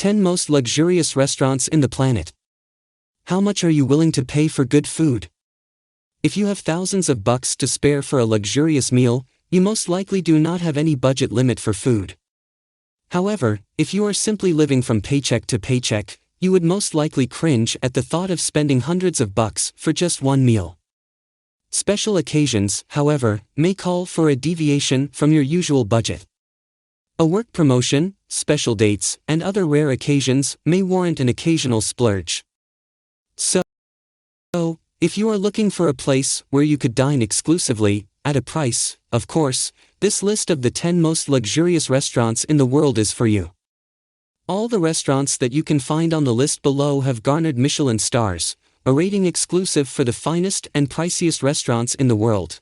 10 most luxurious restaurants in the planet. How much are you willing to pay for good food? If you have thousands of bucks to spare for a luxurious meal, you most likely do not have any budget limit for food. However, if you are simply living from paycheck to paycheck, you would most likely cringe at the thought of spending hundreds of bucks for just one meal. Special occasions, however, may call for a deviation from your usual budget. A work promotion, special dates, and other rare occasions may warrant an occasional splurge. So, if you are looking for a place where you could dine exclusively, at a price, of course, this list of the 10 most luxurious restaurants in the world is for you. All the restaurants that you can find on the list below have garnered Michelin stars, a rating exclusive for the finest and priciest restaurants in the world.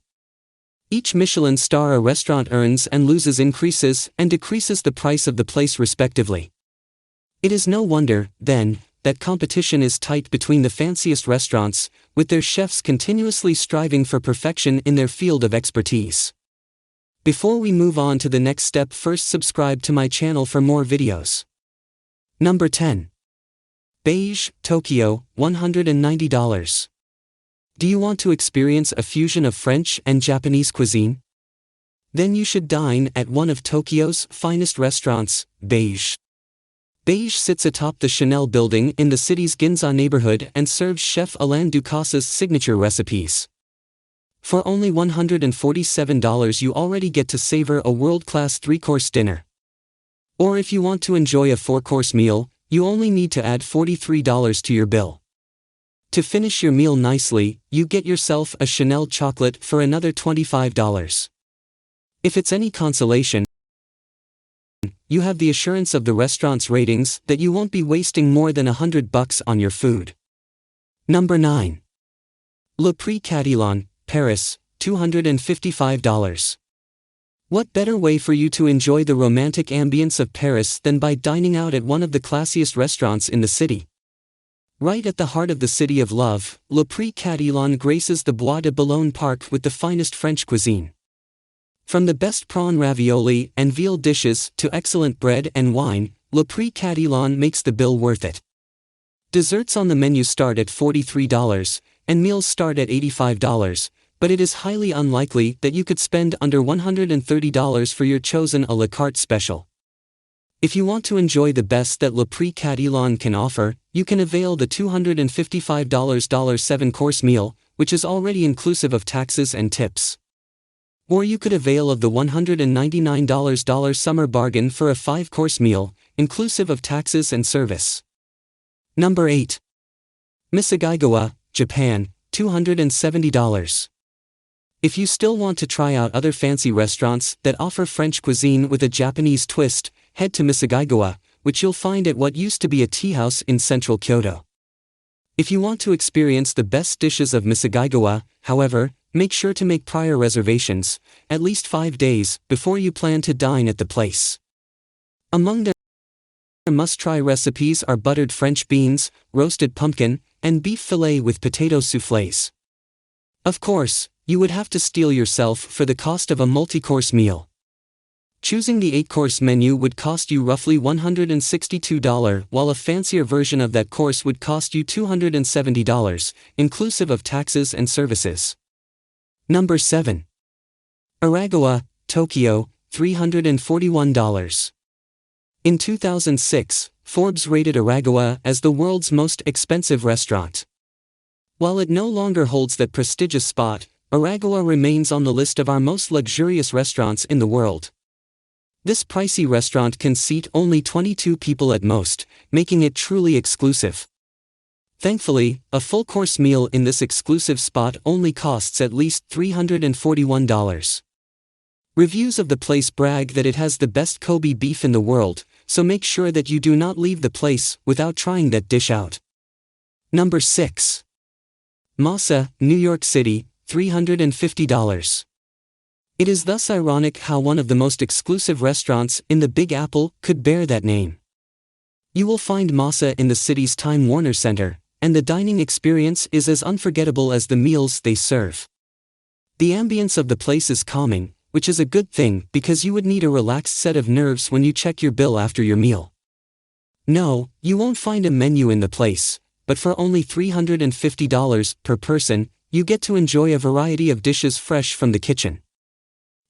Each Michelin star a restaurant earns and loses increases and decreases the price of the place respectively. It is no wonder, then, that competition is tight between the fanciest restaurants, with their chefs continuously striving for perfection in their field of expertise. Before we move on to the next step, first subscribe to my channel for more videos. Number 10. BEIGE, Tokyo, $190. Do you want to experience a fusion of French and Japanese cuisine? Then you should dine at one of Tokyo's finest restaurants, BEIGE. BEIGE sits atop the Chanel building in the city's Ginza neighborhood and serves Chef Alain Ducasse's signature recipes. For only $147 you already get to savor a world-class 3-course dinner. Or if you want to enjoy a 4-course meal, you only need to add $43 to your bill. To finish your meal nicely, you get yourself a Chanel chocolate for another $25. If it's any consolation, you have the assurance of the restaurant's ratings that you won't be wasting more than $100 on your food. Number 9. Le Prix CATELAN, Paris, $255. What better way for you to enjoy the romantic ambience of Paris than by dining out at one of the classiest restaurants in the city? Right at the heart of the city of love, Le Prix CATELAN graces the Bois de Boulogne Park with the finest French cuisine. From the best prawn ravioli and veal dishes to excellent bread and wine, Le Prix CATELAN makes the bill worth it. Desserts on the menu start at $43, and meals start at $85, but it is highly unlikely that you could spend under $130 for your chosen a la carte special. If you want to enjoy the best that Le Prix CATELAN can offer, you can avail the $255 7-course meal, which is already inclusive of taxes and tips. Or you could avail of the $199 summer bargain for a 5-course meal, inclusive of taxes and service. Number 8. MISOGUIGAWA, Japan, $270. If you still want to try out other fancy restaurants that offer French cuisine with a Japanese twist, head to MISOGUIGAWA, which you'll find at what used to be a tea house in central Kyoto. If you want to experience the best dishes of MISOGUIGAWA, however, make sure to make prior reservations, at least 5 days, before you plan to dine at the place. Among their must-try recipes are buttered French beans, roasted pumpkin, and beef fillet with potato soufflés. Of course, you would have to steel yourself for the cost of a multi-course meal. Choosing the 8-course menu would cost you roughly $162, while a fancier version of that course would cost you $270, inclusive of taxes and services. Number 7. ARAGAWA, Tokyo, $341. In 2006, Forbes rated ARAGAWA as the world's most expensive restaurant. While it no longer holds that prestigious spot, ARAGAWA remains on the list of our most luxurious restaurants in the world. This pricey restaurant can seat only 22 people at most, making it truly exclusive. Thankfully, a full-course meal in this exclusive spot only costs at least $341. Reviews of the place brag that it has the best Kobe beef in the world, so make sure that you do not leave the place without trying that dish out. Number 6. MASA, New York City, $350. It is thus ironic how one of the most exclusive restaurants in the Big Apple could bear that name. You will find MASA in the city's Time Warner Center, and the dining experience is as unforgettable as the meals they serve. The ambience of the place is calming, which is a good thing because you would need a relaxed set of nerves when you check your bill after your meal. No, you won't find a menu in the place, but for only $350 per person, you get to enjoy a variety of dishes fresh from the kitchen.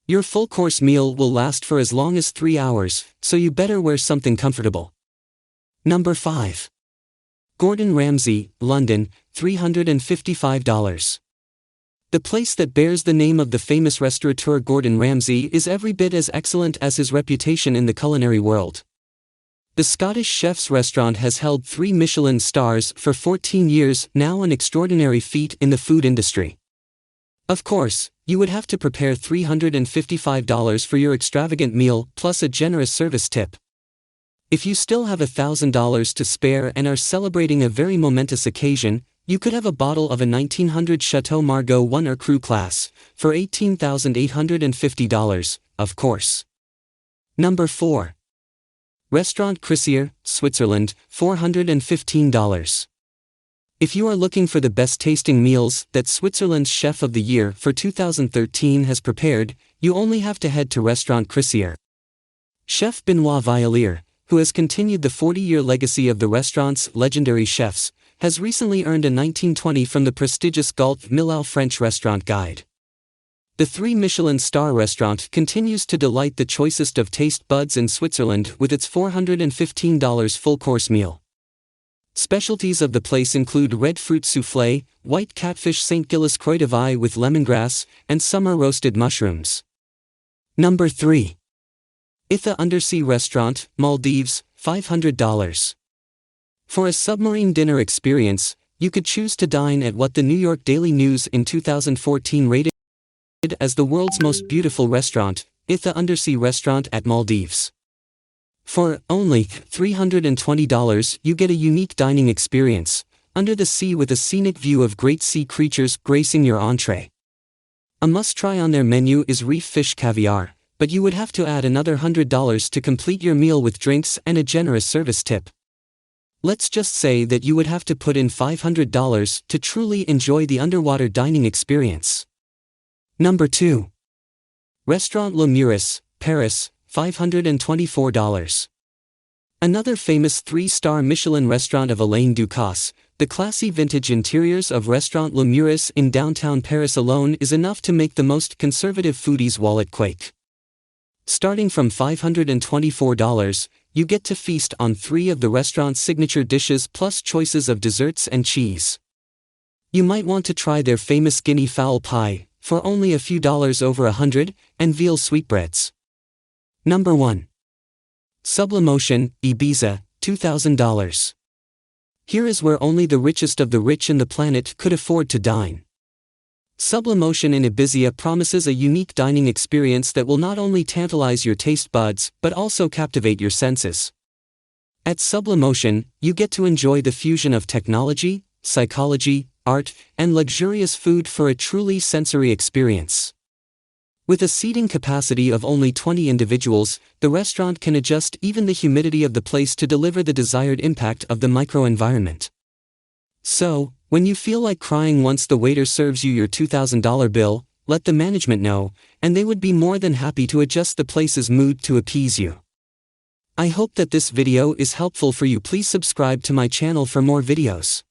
Your full-course meal will last for as long as 3 hours, so you better wear something comfortable. Number 5. Gordon Ramsay, London, $355. The place that bears the name of the famous restaurateur Gordon Ramsay is every bit as excellent as his reputation in the culinary world. The Scottish chef's restaurant has held 3 Michelin stars for 14 years, now an extraordinary feat in the food industry. Of course, you would have to prepare $355 for your extravagant meal plus a generous service tip. If you still have $1,000 to spare and are celebrating a very momentous occasion, you could have a bottle of a 1900 Chateau Margaux 1 or Cru class, for $18,850, of course. Number 4. Restaurant CRISSIER, Switzerland, $415. If you are looking for the best tasting meals that Switzerland's Chef of the Year for 2013 has prepared, you only have to head to Restaurant CRISSIER. Chef Benoit Violier, who has continued the 40-year legacy of the restaurant's legendary chefs, has recently earned a 1920 from the prestigious Gault Millau French Restaurant Guide. The 3 Michelin star restaurant continues to delight the choicest of taste buds in Switzerland with its $415 full-course meal. Specialties of the place include red fruit soufflé, white catfish St. Gilles croix de vie with lemongrass, and summer roasted mushrooms. Number 3. ITHAA Undersea Restaurant, Maldives, $500. For a submarine dinner experience, you could choose to dine at what the New York Daily News in 2014 rated as the world's most beautiful restaurant, ITHAA Undersea Restaurant at Maldives. For only $320, you get a unique dining experience, under the sea with a scenic view of great sea creatures gracing your entree. A must-try on their menu is reef fish caviar, but you would have to add another $100 to complete your meal with drinks and a generous service tip. Let's just say that you would have to put in $500 to truly enjoy the underwater dining experience. Number 2. Restaurant Le Meurice, Paris, $524. Another famous 3-star Michelin restaurant of Alain Ducasse, the classy vintage interiors of Restaurant Le Meurice in downtown Paris alone is enough to make the most conservative foodie's wallet quake. Starting from $524, you get to feast on 3 of the restaurant's signature dishes plus choices of desserts and cheese. You might want to try their famous guinea fowl pie, for only a few dollars over $100, and veal sweetbreads. Number 1. SUBLIMOTION, Ibiza, $2,000. Here is where only the richest of the rich in the planet could afford to dine. SUBLIMOTION in IBIZA promises a unique dining experience that will not only tantalize your taste buds but also captivate your senses. At SUBLIMOTION, you get to enjoy the fusion of technology, psychology, art, and luxurious food for a truly sensory experience. With a seating capacity of only 20 individuals, the restaurant can adjust even the humidity of the place to deliver the desired impact of the microenvironment. So, when you feel like crying once the waiter serves you your $2,000 bill, let the management know, and they would be more than happy to adjust the place's mood to appease you. I hope that this video is helpful for you. Please subscribe to my channel for more videos.